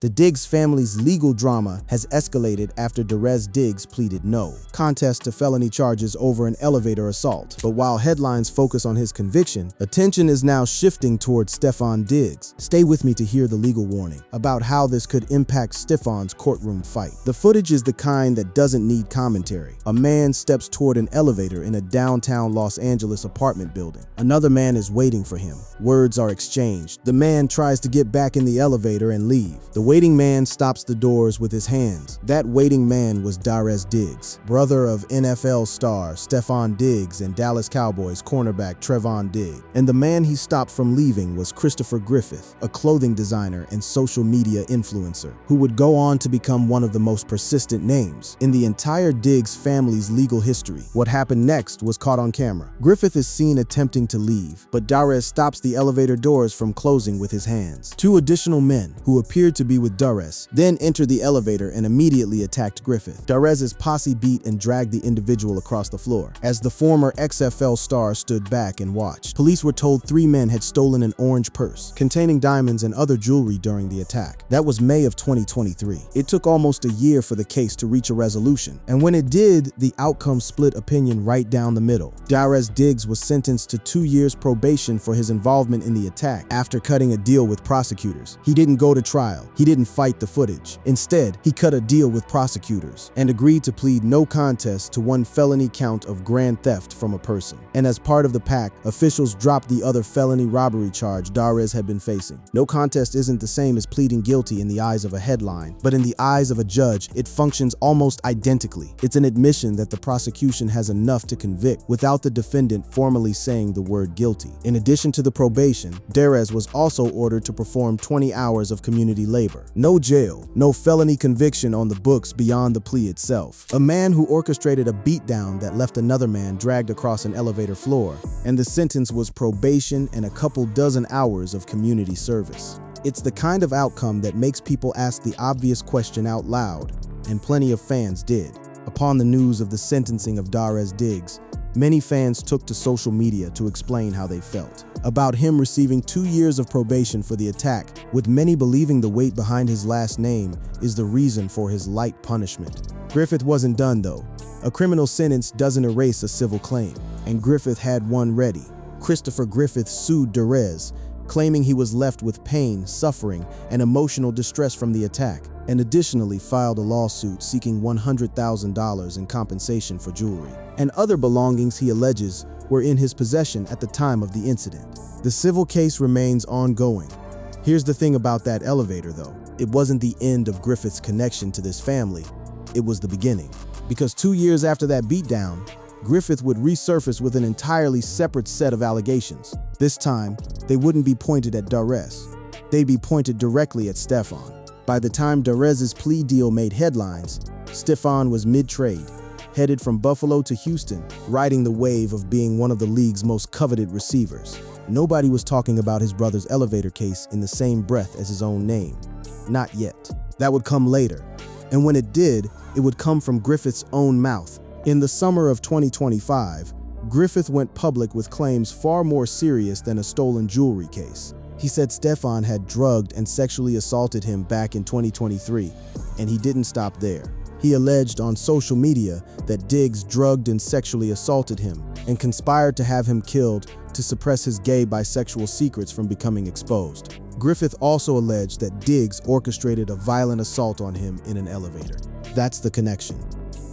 The Diggs family's legal drama has escalated after Derez Diggs pleaded no contest to felony charges over an elevator assault. But while headlines focus on his conviction, attention is now shifting towards Stefon Diggs. Stay with me to hear the legal warning about how this could impact Stefon's courtroom fight. The footage is the kind that doesn't need commentary. A man steps toward an elevator in a downtown Los Angeles apartment building. Another man is waiting for him. Words are exchanged. The man tries to get back in the elevator and leave. The waiting man stops the doors with his hands. That waiting man was Derez Diggs, brother of NFL star Stefon Diggs and Dallas Cowboys cornerback Trevon Diggs. And the man he stopped from leaving was Christopher Griffith, a clothing designer and social media influencer, who would go on to become one of the most persistent names in the entire Diggs family's legal history. What happened next was caught on camera. Griffith is seen attempting to leave, but Derez stops the elevator doors from closing with his hands. Two additional men, who appeared to be with Derez, then entered the elevator and immediately attacked Griffith. Derez's posse beat and dragged the individual across the floor, as the former XFL star stood back and watched. Police were told 3 men had stolen an orange purse containing diamonds and other jewelry during the attack. That was May of 2023. It took almost a year for the case to reach a resolution, and when it did, the outcome split opinion right down the middle. Derez Diggs was sentenced to 2 years probation for his involvement in the attack after cutting a deal with prosecutors. He didn't go to trial. He didn't fight the footage. Instead, he cut a deal with prosecutors and agreed to plead no contest to 1 felony count of grand theft from a person. And as part of the pact, officials dropped the other felony robbery charge Derez had been facing. No contest isn't the same as pleading guilty in the eyes of a headline, but in the eyes of a judge, it functions almost identically. It's an admission that the prosecution has enough to convict without the defendant formally saying the word guilty. In addition to the probation, Derez was also ordered to perform 20 hours of community labor. No jail, no felony conviction on the books beyond the plea itself. A man who orchestrated a beatdown that left another man dragged across an elevator floor, and the sentence was probation and a couple dozen hours of community service. It's the kind of outcome that makes people ask the obvious question out loud, and plenty of fans did. Upon the news of the sentencing of Derez Diggs, many fans took to social media to explain how they felt about him receiving 2 years of probation for the attack, with many believing the weight behind his last name is the reason for his light punishment. Griffith wasn't done though. A criminal sentence doesn't erase a civil claim, and Griffith had one ready. Christopher Griffith sued Derez, claiming he was left with pain, suffering, and emotional distress from the attack, and additionally filed a lawsuit seeking $100,000 in compensation for jewelry and other belongings he alleges were in his possession at the time of the incident. The civil case remains ongoing. Here's the thing about that elevator though. It wasn't the end of Griffith's connection to this family, it was the beginning. Because 2 years after that beatdown, Griffith would resurface with an entirely separate set of allegations. This time, they wouldn't be pointed at Derez. They'd be pointed directly at Stefon. By the time Derez's plea deal made headlines, Stefon was mid-trade, headed from Buffalo to Houston, riding the wave of being one of the league's most coveted receivers. Nobody was talking about his brother's elevator case in the same breath as his own name. Not yet. That would come later. And when it did, it would come from Griffith's own mouth. In the summer of 2025, Griffith went public with claims far more serious than a stolen jewelry case. He said Stefon had drugged and sexually assaulted him back in 2023, and he didn't stop there. He alleged on social media that Diggs drugged and sexually assaulted him and conspired to have him killed to suppress his gay bisexual secrets from becoming exposed. Griffith also alleged that Diggs orchestrated a violent assault on him in an elevator. That's the connection.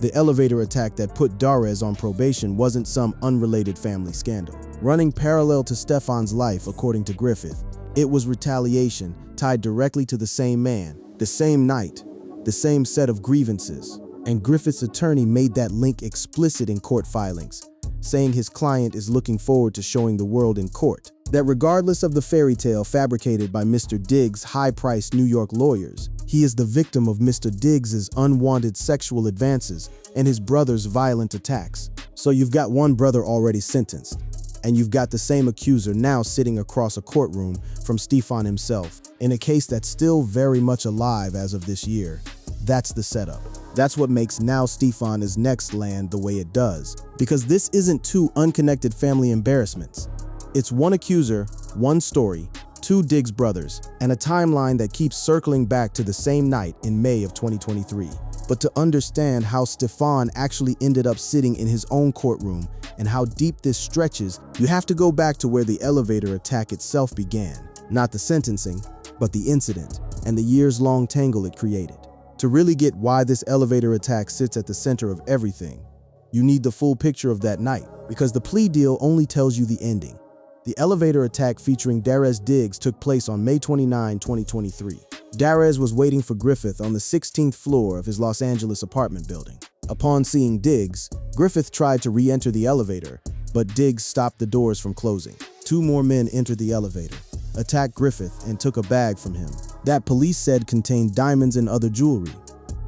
The elevator attack that put Derez on probation wasn't some unrelated family scandal. Running parallel to Stefon's life, according to Griffith, it was retaliation tied directly to the same man, the same night, the same set of grievances. And Griffith's attorney made that link explicit in court filings, saying his client is looking forward to showing the world in court that regardless of the fairy tale fabricated by Mr. Diggs' high-priced New York lawyers, he is the victim of Mr. Diggs' unwanted sexual advances and his brother's violent attacks. So you've got one brother already sentenced, and you've got the same accuser now sitting across a courtroom from Stefon himself, in a case that's still very much alive as of this year. That's the setup. That's what makes Now Stefon Is Next land the way it does, because this isn't two unconnected family embarrassments. It's one accuser, one story, two Diggs brothers, and a timeline that keeps circling back to the same night in May of 2023. But to understand how Stefon actually ended up sitting in his own courtroom and how deep this stretches, you have to go back to where the elevator attack itself began. Not the sentencing, but the incident and the years-long tangle it created. To really get why this elevator attack sits at the center of everything, you need the full picture of that night, because the plea deal only tells you the ending. The elevator attack featuring Darez Diggs took place on May 29, 2023. Darez was waiting for Griffith on the 16th floor of his Los Angeles apartment building. Upon seeing Diggs, Griffith tried to re-enter the elevator, but Diggs stopped the doors from closing. Two more men entered the elevator, attacked Griffith, and took a bag from him that police said contained diamonds and other jewelry.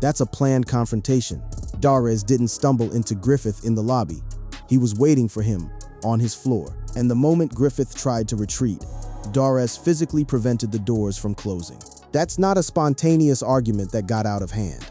That's a planned confrontation. Darez didn't stumble into Griffith in the lobby. He was waiting for him on his floor, and the moment Griffith tried to retreat, Darez physically prevented the doors from closing. That's not a spontaneous argument that got out of hand.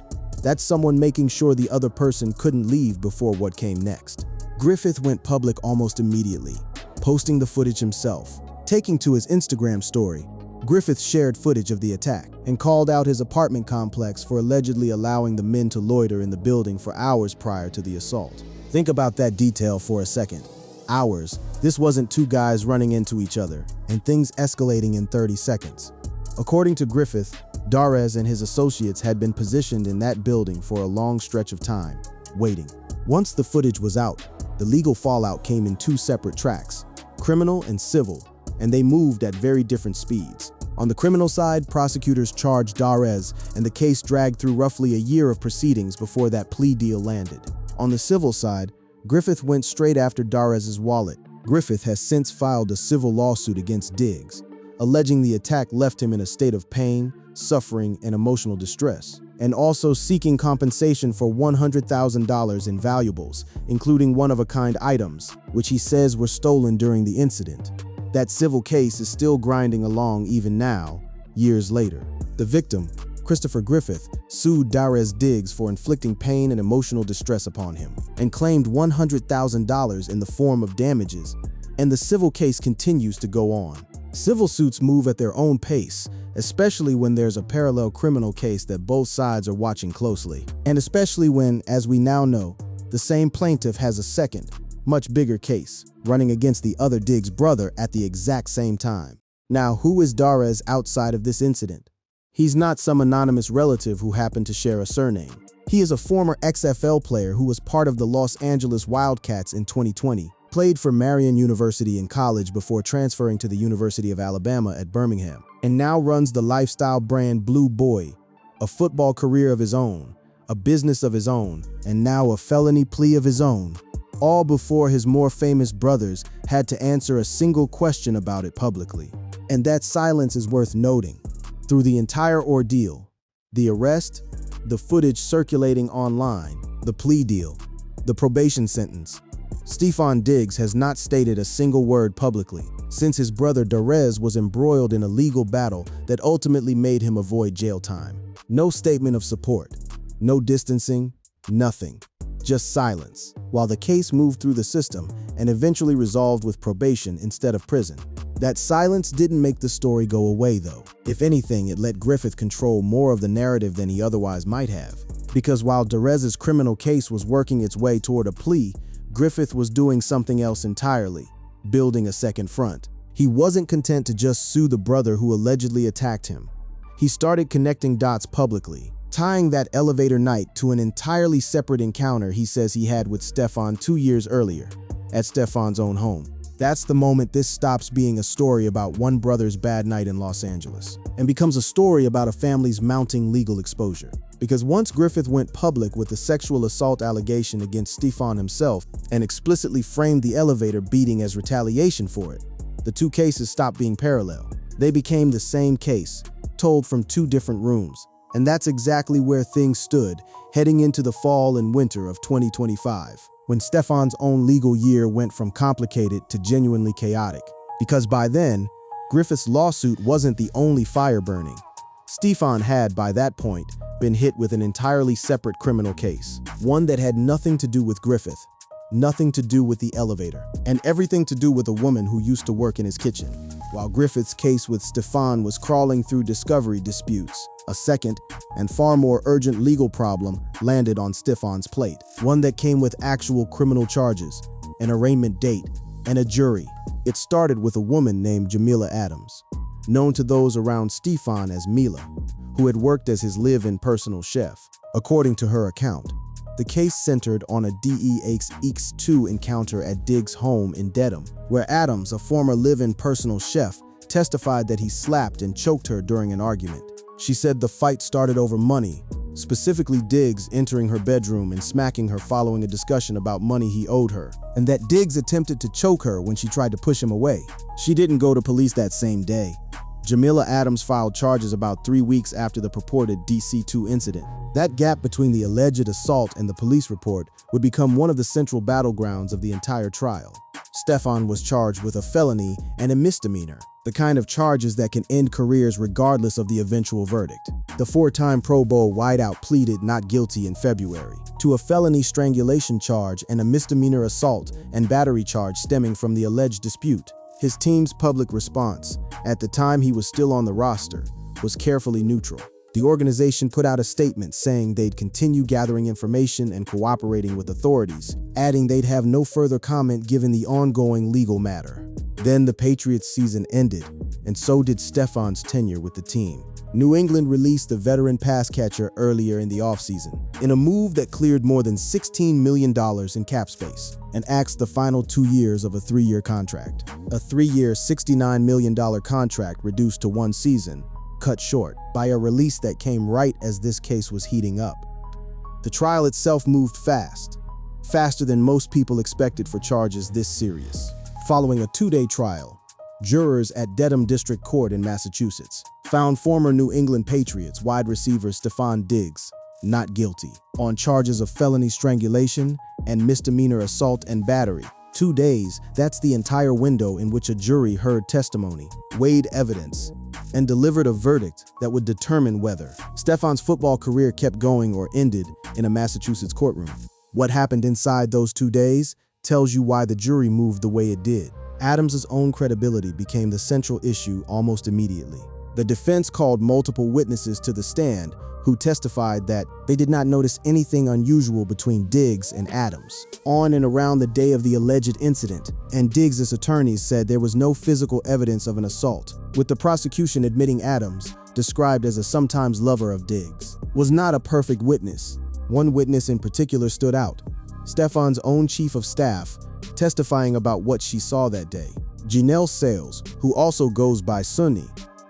That's someone making sure the other person couldn't leave before what came next. Griffith went public almost immediately, posting the footage himself. Taking to his Instagram story, Griffith shared footage of the attack and called out his apartment complex for allegedly allowing the men to loiter in the building for hours prior to the assault. Think about that detail for a second. Hours. This wasn't two guys running into each other, and things escalating in 30 seconds. According to Griffith, Darez and his associates had been positioned in that building for a long stretch of time, waiting. Once the footage was out, the legal fallout came in two separate tracks, criminal and civil, and they moved at very different speeds. On the criminal side, prosecutors charged Darez, and the case dragged through roughly a year of proceedings before that plea deal landed. On the civil side, Griffith went straight after Darez's wallet. Griffith has since filed a civil lawsuit against Diggs, alleging the attack left him in a state of pain, suffering, and emotional distress, and also seeking compensation for $100,000 in valuables, including one-of-a-kind items, which he says were stolen during the incident. That civil case is still grinding along even now, years later. The victim, Christopher Griffith, sued Darez Diggs for inflicting pain and emotional distress upon him, and claimed $100,000 in the form of damages, and the civil case continues to go on. Civil suits move at their own pace, especially when there's a parallel criminal case that both sides are watching closely. And especially when, as we now know, the same plaintiff has a second, much bigger case, running against the other Diggs brother at the exact same time. Now, who is Darez outside of this incident? He's not some anonymous relative who happened to share a surname. He is a former XFL player who was part of the Los Angeles Wildcats in 2020, played for Marian University in college before transferring to the University of Alabama at Birmingham, and now runs the lifestyle brand Blue Boy, a football career of his own, a business of his own, and now a felony plea of his own, all before his more famous brothers had to answer a single question about it publicly. And that silence is worth noting. Through the entire ordeal, the arrest, the footage circulating online, the plea deal, the probation sentence, Stefon Diggs has not stated a single word publicly, since his brother Darez was embroiled in a legal battle that ultimately made him avoid jail time. No statement of support, no distancing, nothing, just silence, while the case moved through the system and eventually resolved with probation instead of prison. That silence didn't make the story go away though. If anything, it let Griffith control more of the narrative than he otherwise might have. Because while Darez's criminal case was working its way toward a plea, Griffith was doing something else entirely, building a second front. He wasn't content to just sue the brother who allegedly attacked him. He started connecting dots publicly, tying that elevator night to an entirely separate encounter he says he had with Stefon 2 years earlier, at Stefon's own home. That's the moment this stops being a story about one brother's bad night in Los Angeles and becomes a story about a family's mounting legal exposure. Because once Griffith went public with the sexual assault allegation against Stefon himself and explicitly framed the elevator beating as retaliation for it, the two cases stopped being parallel. They became the same case, told from two different rooms. And that's exactly where things stood heading into the fall and winter of 2025. When Stefon's own legal year went from complicated to genuinely chaotic. Because by then, Griffith's lawsuit wasn't the only fire burning. Stefon had, by that point, been hit with an entirely separate criminal case. One that had nothing to do with Griffith, nothing to do with the elevator, and everything to do with a woman who used to work in his kitchen. while Griffith's case with Stefon was crawling through discovery disputes. A second, and far more urgent legal problem landed on Stefon's plate, one that came with actual criminal charges, an arraignment date, and a jury. It started with a woman named Jamila Adams, known to those around Stefon as Mila, who had worked as his live-in personal chef. According to her account, the case centered on a DEX-2 encounter at Diggs' home in Dedham, where Adams, a former live-in personal chef, testified that he slapped and choked her during an argument. She said the fight started over money, specifically Diggs entering her bedroom and smacking her following a discussion about money he owed her, and that Diggs attempted to choke her when she tried to push him away. She didn't go to police that same day. Jamila Adams filed charges about 3 weeks after the purported DC-2 incident. That gap between the alleged assault and the police report would become one of the central battlegrounds of the entire trial. Stefon was charged with a felony and a misdemeanor, the kind of charges that can end careers regardless of the eventual verdict. The four-time Pro Bowl wideout pleaded not guilty in February to a felony strangulation charge and a misdemeanor assault and battery charge stemming from the alleged dispute. His team's public response, at the time he was still on the roster, was carefully neutral. The organization put out a statement saying they'd continue gathering information and cooperating with authorities, adding they'd have no further comment given the ongoing legal matter. Then the Patriots' season ended, and so did Stefon's tenure with the team. New England released the veteran pass catcher earlier in the offseason, in a move that cleared more than $16 million in cap space and axed the final 2 years of a 3-year contract. A 3-year, $69 million contract reduced to 1 season, cut short by a release that came right as this case was heating up. The trial itself moved fast, faster than most people expected for charges this serious. Following a 2-day trial, jurors at Dedham District Court in Massachusetts found former New England Patriots wide receiver Stefon Diggs not guilty on charges of felony strangulation and misdemeanor assault and battery. 2 days, that's the entire window in which a jury heard testimony, weighed evidence, and delivered a verdict that would determine whether Stefon's football career kept going or ended in a Massachusetts courtroom. What happened inside those 2 days tells you why the jury moved the way it did. Adams' own credibility became the central issue almost immediately. The defense called multiple witnesses to the stand who testified that they did not notice anything unusual between Diggs and Adams on and around the day of the alleged incident, and Diggs' attorneys said there was no physical evidence of an assault, with the prosecution admitting Adams, described as a sometimes lover of Diggs, was not a perfect witness. One witness in particular stood out, Stefon's own chief of staff, testifying about what she saw that day. Janelle Sales, who also goes by Sunni,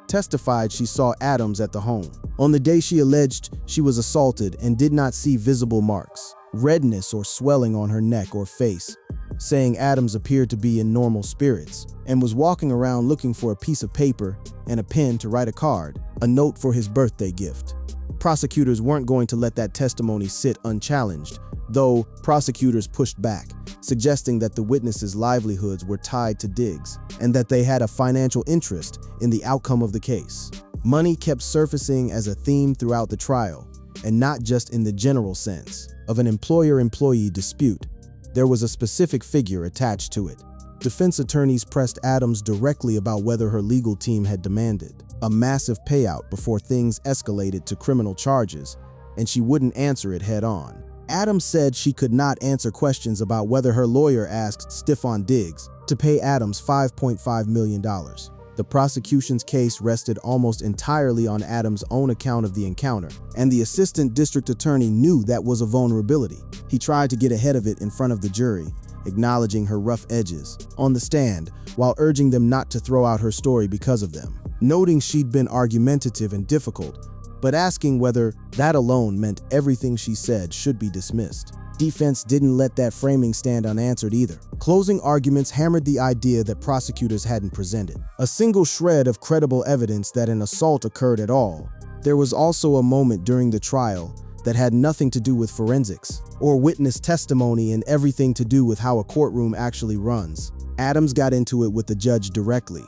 testified she saw Adams at the home on the day she alleged she was assaulted and did not see visible marks, redness or swelling on her neck or face, saying Adams appeared to be in normal spirits and was walking around looking for a piece of paper and a pen to write a card, a note for his birthday gift. Prosecutors weren't going to let that testimony sit unchallenged, though prosecutors pushed back, suggesting that the witnesses' livelihoods were tied to Diggs and that they had a financial interest in the outcome of the case. Money kept surfacing as a theme throughout the trial, and not just in the general sense of an employer-employee dispute. There was a specific figure attached to it. Defense attorneys pressed Adams directly about whether her legal team had demanded a massive payout before things escalated to criminal charges, and she wouldn't answer it head-on. Adams said she could not answer questions about whether her lawyer asked Stefon Diggs to pay Adams $5.5 million. The prosecution's case rested almost entirely on Adams' own account of the encounter, and the assistant district attorney knew that was a vulnerability. He tried to get ahead of it in front of the jury, acknowledging her rough edges on the stand while urging them not to throw out her story because of them, noting she'd been argumentative and difficult, but asking whether that alone meant everything she said should be dismissed. Defense didn't let that framing stand unanswered either. Closing arguments hammered the idea that prosecutors hadn't presented a single shred of credible evidence that an assault occurred at all. There was also a moment during the trial that had nothing to do with forensics or witness testimony and everything to do with how a courtroom actually runs. Adams got into it with the judge directly.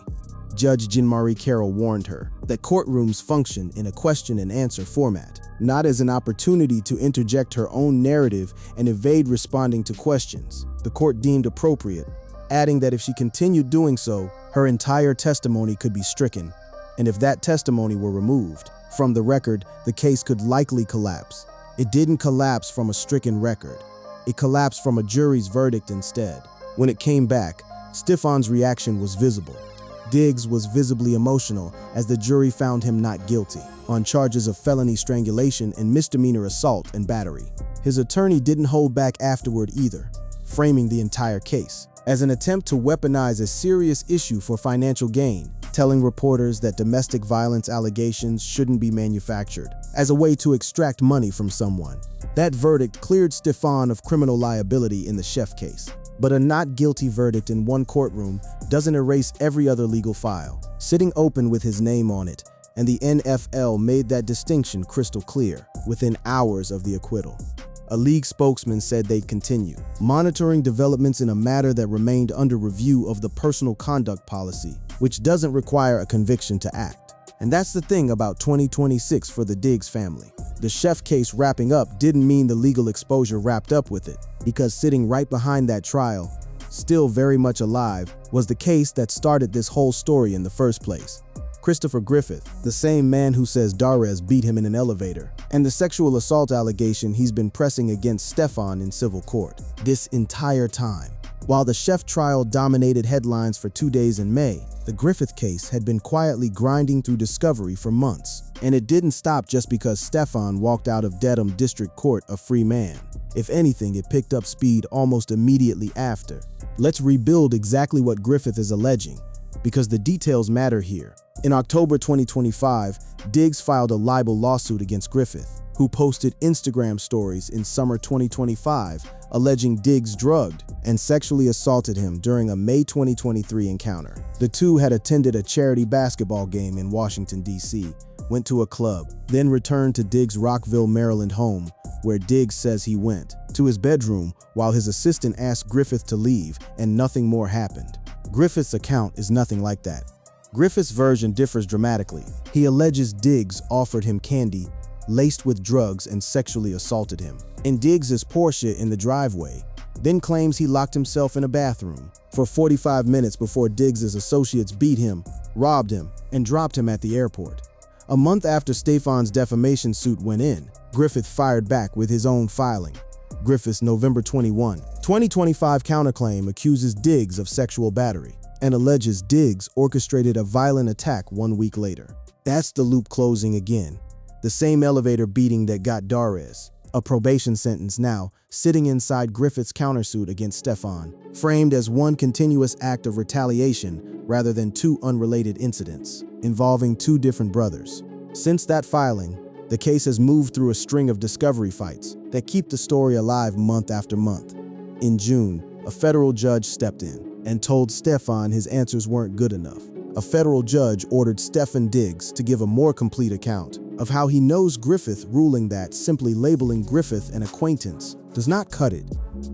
Judge Jean-Marie Carroll warned her that courtrooms function in a question-and-answer format, not as an opportunity to interject her own narrative and evade responding to questions the court deemed appropriate, adding that if she continued doing so, her entire testimony could be stricken, and if that testimony were removed from the record, the case could likely collapse. It didn't collapse from a stricken record. It collapsed from a jury's verdict instead. When it came back, Stefon's reaction was visible. Diggs was visibly emotional as the jury found him not guilty on charges of felony strangulation and misdemeanor assault and battery. His attorney didn't hold back afterward either, framing the entire case as an attempt to weaponize a serious issue for financial gain, telling reporters that domestic violence allegations shouldn't be manufactured as a way to extract money from someone. That verdict cleared Stefon of criminal liability in the chef case. But a not guilty verdict in one courtroom doesn't erase every other legal file, sitting open with his name on it, and the NFL made that distinction crystal clear within hours of the acquittal. A league spokesman said they'd continue monitoring developments in a matter that remained under review of the personal conduct policy, which doesn't require a conviction to act. And that's the thing about 2026 for the Diggs family. The chef case wrapping up didn't mean the legal exposure wrapped up with it, because sitting right behind that trial, still very much alive, was the case that started this whole story in the first place. Christopher Griffith, the same man who says Darez beat him in an elevator, and the sexual assault allegation he's been pressing against Stefon in civil court this entire time. While the chef trial dominated headlines for 2 days in May, the Griffith case had been quietly grinding through discovery for months. And it didn't stop just because Stefon walked out of Dedham District Court a free man. If anything, it picked up speed almost immediately after. Let's rebuild exactly what Griffith is alleging, because the details matter here. In October 2025, Diggs filed a libel lawsuit against Griffith, who posted Instagram stories in summer 2025 alleging Diggs drugged and sexually assaulted him during a May 2023 encounter. The two had attended a charity basketball game in Washington, D.C., went to a club, then returned to Diggs' Rockville, Maryland home, where Diggs says he went to his bedroom while his assistant asked Griffith to leave, and nothing more happened. Griffith's account is nothing like that. Griffith's version differs dramatically. He alleges Diggs offered him candy laced with drugs and sexually assaulted him in Diggs' Porsche in the driveway, then claims he locked himself in a bathroom for 45 minutes before Diggs' associates beat him, robbed him, and dropped him at the airport. A month after Stefon's defamation suit went in, Griffith fired back with his own filing. Griffith's November 21, 2025 counterclaim accuses Diggs of sexual battery and alleges Diggs orchestrated a violent attack 1 week later. That's the loop closing again. The same elevator beating that got Darez a probation sentence now sitting inside Griffith's countersuit against Stefon, framed as one continuous act of retaliation rather than two unrelated incidents involving two different brothers. Since that filing, the case has moved through a string of discovery fights that keep the story alive month after month. In June, a federal judge stepped in and told Stefon his answers weren't good enough. A federal judge ordered Stefon Diggs to give a more complete account of how he knows Griffith, ruling that simply labeling Griffith an acquaintance does not cut it.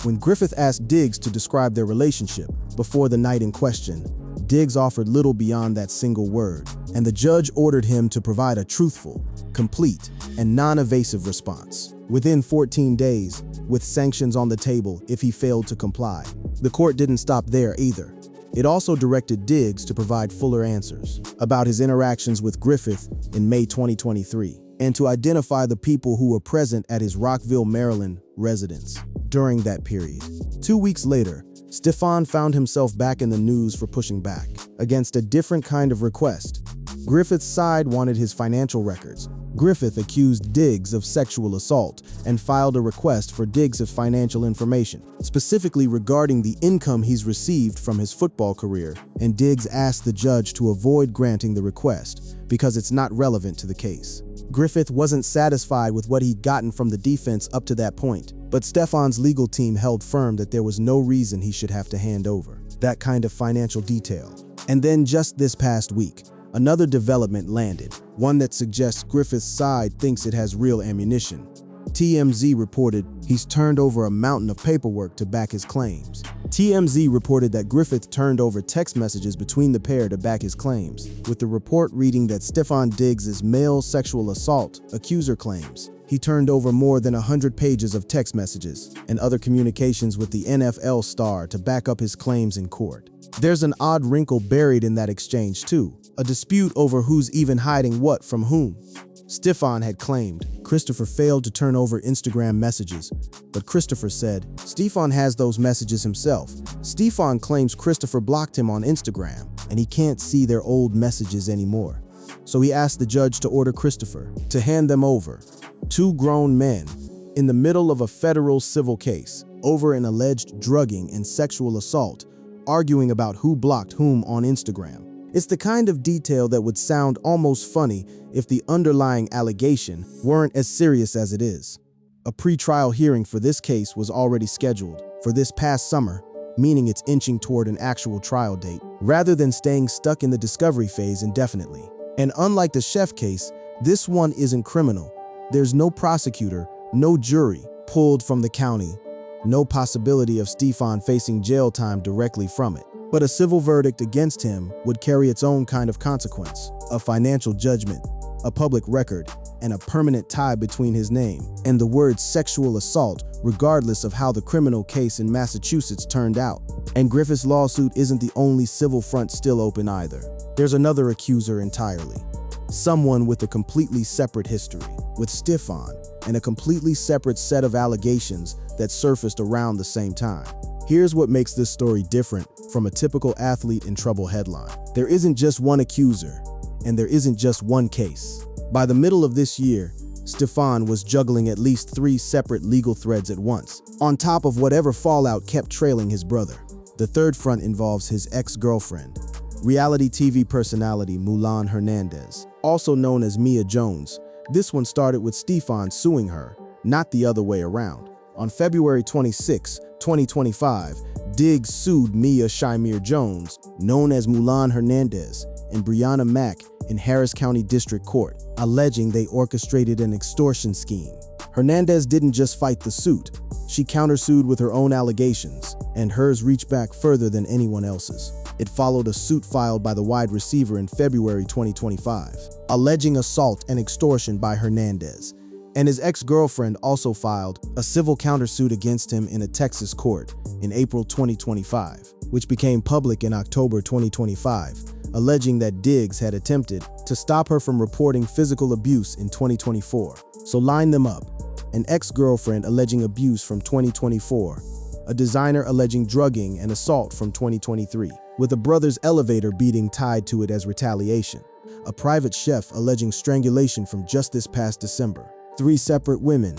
When Griffith asked Diggs to describe their relationship before the night in question, Diggs offered little beyond that single word, and the judge ordered him to provide a truthful, complete, and non-evasive response within 14 days, with sanctions on the table if he failed to comply. The court didn't stop there either. It also directed Diggs to provide fuller answers about his interactions with Griffith in May 2023 and to identify the people who were present at his Rockville, Maryland residence during that period. 2 weeks later, Stefon found himself back in the news for pushing back against a different kind of request. Griffith's side wanted his financial records. Griffith accused Diggs of sexual assault and filed a request for Diggs' financial information, specifically regarding the income he's received from his football career, and Diggs asked the judge to avoid granting the request because it's not relevant to the case. Griffith wasn't satisfied with what he'd gotten from the defense up to that point, but Stefon's legal team held firm that there was no reason he should have to hand over that kind of financial detail. And then just this past week, another development landed, one that suggests Griffith's side thinks it has real ammunition. TMZ reported he's turned over a mountain of paperwork to back his claims. TMZ reported that Griffith turned over text messages between the pair to back his claims, with the report reading that Stefon Diggs' male sexual assault accuser claims. He turned over more than 100 pages of text messages and other communications with the NFL star to back up his claims in court. There's an odd wrinkle buried in that exchange too, a dispute over who's even hiding what from whom. Stefon had claimed Christopher failed to turn over Instagram messages, but Christopher said Stefon has those messages himself. Stefon claims Christopher blocked him on Instagram, and he can't see their old messages anymore. So he asked the judge to order Christopher to hand them over. Two grown men in the middle of a federal civil case over an alleged drugging and sexual assault, arguing about who blocked whom on Instagram. It's the kind of detail that would sound almost funny if the underlying allegation weren't as serious as it is. A pre-trial hearing for this case was already scheduled for this past summer, meaning it's inching toward an actual trial date, rather than staying stuck in the discovery phase indefinitely. And unlike the Chef case, this one isn't criminal. There's no prosecutor, no jury pulled from the county, no possibility of Stefon facing jail time directly from it. But a civil verdict against him would carry its own kind of consequence, a financial judgment, a public record, and a permanent tie between his name and the word sexual assault, regardless of how the criminal case in Massachusetts turned out. And Griffith's lawsuit isn't the only civil front still open either. There's another accuser entirely, someone with a completely separate history, with Stefon, and a completely separate set of allegations that surfaced around the same time. Here's what makes this story different from a typical athlete in trouble headline. There isn't just one accuser, and there isn't just one case. By the middle of this year, Stefon was juggling at least 3 separate legal threads at once, on top of whatever fallout kept trailing his brother. The third front involves his ex-girlfriend, reality TV personality Mulan Hernandez, also known as Mia Jones. This one started with Stefon suing her, not the other way around. On February 26, 2025, Diggs sued Mia Shymir Jones, known as Mulan Hernandez, and Brianna Mack in Harris County District Court, alleging they orchestrated an extortion scheme. Hernandez didn't just fight the suit, she countersued with her own allegations, and hers reached back further than anyone else's. It followed a suit filed by the wide receiver in February 2025, alleging assault and extortion by Hernandez, and his ex-girlfriend also filed a civil countersuit against him in a Texas court in April 2025, which became public in October 2025, alleging that Diggs had attempted to stop her from reporting physical abuse in 2024. So line them up: an ex-girlfriend alleging abuse from 2024, a designer alleging drugging and assault from 2023, with a brother's elevator beating tied to it as retaliation, a private chef alleging strangulation from just this past December. 3 separate women,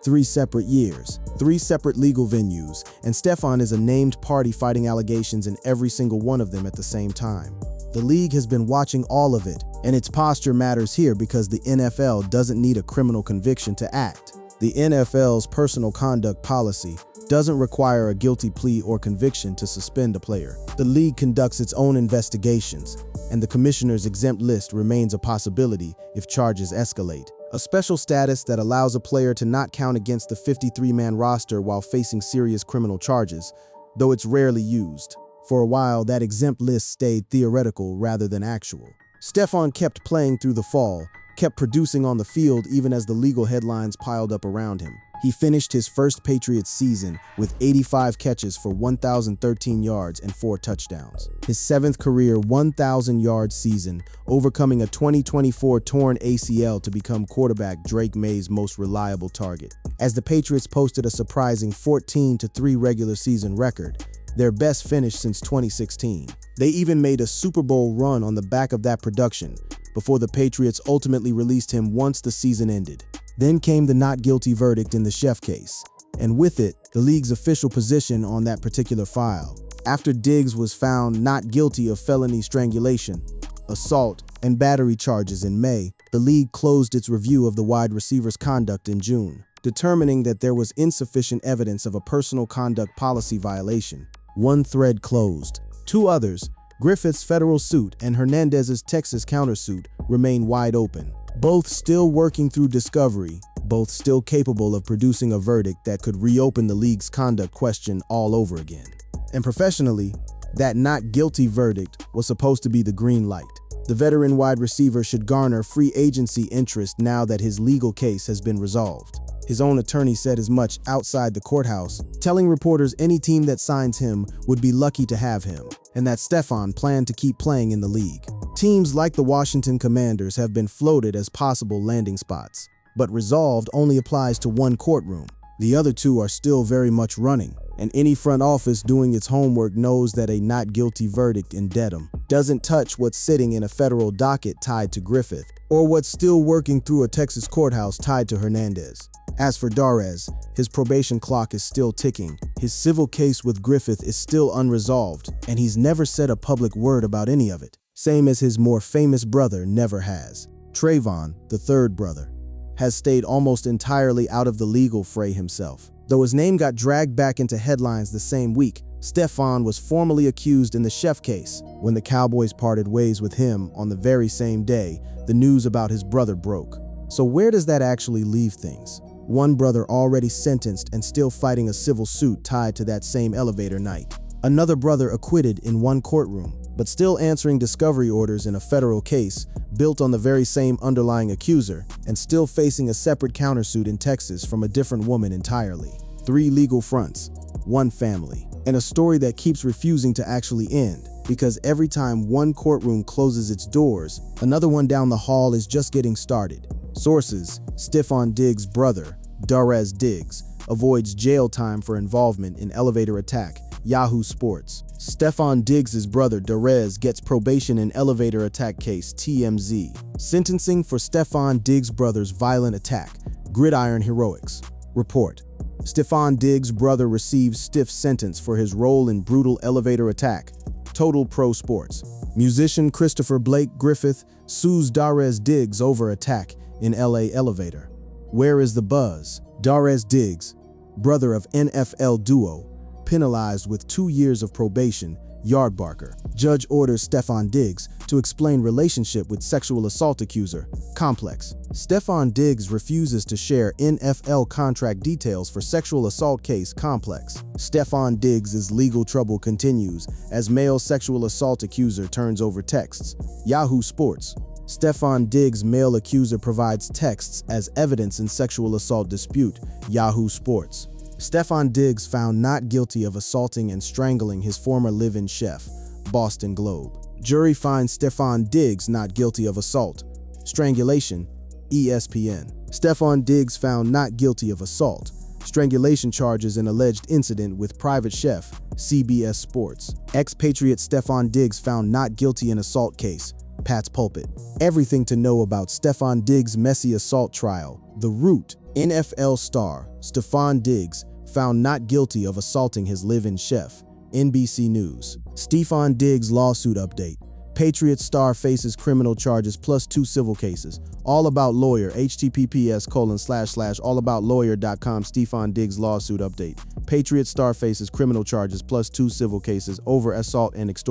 3 separate years, 3 separate legal venues, and Stefon is a named party fighting allegations in every single one of them at the same time. The league has been watching all of it, and its posture matters here because the NFL doesn't need a criminal conviction to act. The NFL's personal conduct policy doesn't require a guilty plea or conviction to suspend a player. The league conducts its own investigations, and the commissioner's exempt list remains a possibility if charges escalate. A special status that allows a player to not count against the 53-man roster while facing serious criminal charges, though it's rarely used. For a while, that exempt list stayed theoretical rather than actual. Stefon kept playing through the fall, kept producing on the field even as the legal headlines piled up around him. He finished his first Patriots season with 85 catches for 1,013 yards and 4 touchdowns. His 7th career 1,000-yard season, overcoming a 2024 torn ACL to become quarterback Drake May's most reliable target. As the Patriots posted a surprising 14-3 regular season record, their best finish since 2016. They even made a Super Bowl run on the back of that production before the Patriots ultimately released him once the season ended. Then came the not guilty verdict in the Chef case, and with it, the league's official position on that particular file. After Diggs was found not guilty of felony strangulation, assault, and battery charges in May, the league closed its review of the wide receiver's conduct in June, determining that there was insufficient evidence of a personal conduct policy violation. One thread closed. 2 others, Griffith's federal suit and Hernandez's Texas countersuit, remain wide open. Both still working through discovery, both still capable of producing a verdict that could reopen the league's conduct question all over again. And professionally, that not guilty verdict was supposed to be the green light. The veteran wide receiver should garner free agency interest now that his legal case has been resolved. His own attorney said as much outside the courthouse, telling reporters any team that signs him would be lucky to have him, and that Stefon planned to keep playing in the league. Teams like the Washington Commanders have been floated as possible landing spots, but resolved only applies to one courtroom. The other two are still very much running, and any front office doing its homework knows that a not guilty verdict in Dedham doesn't touch what's sitting in a federal docket tied to Griffith, or what's still working through a Texas courthouse tied to Hernandez. As for Darez, his probation clock is still ticking. His civil case with Griffith is still unresolved, and he's never said a public word about any of it, same as his more famous brother never has. Trayvon, the third brother, has stayed almost entirely out of the legal fray himself. Though his name got dragged back into headlines the same week, Stefon was formally accused in the Chef case. When the Cowboys parted ways with him on the very same day, the news about his brother broke. So where does that actually leave things? One brother already sentenced and still fighting a civil suit tied to that same elevator night. Another brother acquitted in one courtroom, but still answering discovery orders in a federal case built on the very same underlying accuser, and still facing a separate countersuit in Texas from a different woman entirely. 3 legal fronts, 1 family, and a story that keeps refusing to actually end, because every time one courtroom closes its doors, another one down the hall is just getting started. Sources: Stefon Diggs' brother, Darez Diggs, avoids jail time for involvement in elevator attack, Yahoo Sports. Stefon Diggs' brother Darez gets probation in elevator attack case, TMZ. Sentencing for Stefon Diggs' brother's violent attack, Gridiron Heroics. Report: Stefon Diggs' brother receives stiff sentence for his role in brutal elevator attack, Total Pro Sports. Musician Christopher Blake Griffith sues Darez Diggs over attack in LA elevator. Where is the buzz? Darez Diggs, brother of NFL duo, penalized with 2 years of probation, Yardbarker. Judge orders Stefon Diggs to explain relationship with sexual assault accuser, Complex. Stefon Diggs refuses to share NFL contract details for sexual assault case, Complex. Stefon Diggs' legal trouble continues as male sexual assault accuser turns over texts, Yahoo Sports. Stefon Diggs' male accuser provides texts as evidence in sexual assault dispute, Yahoo Sports. Stefon Diggs found not guilty of assaulting and strangling his former live-in chef, Boston Globe. Jury finds Stefon Diggs not guilty of assault. Strangulation, ESPN. Stefon Diggs found not guilty of assault. Strangulation charges in alleged incident with private chef, CBS Sports. Expatriate Stefon Diggs found not guilty in assault case, Pat's Pulpit. Everything to know about Stefon Diggs' messy assault trial. The Root. NFL star Stefon Diggs found not guilty of assaulting his live-in chef, NBC News. Stefon Diggs lawsuit update. Patriot star faces criminal charges plus 2 civil cases. All About Lawyer, https://allaboutLawyer.com. Stefon Diggs lawsuit update. Patriot star faces criminal charges plus 2 civil cases over assault and extortion.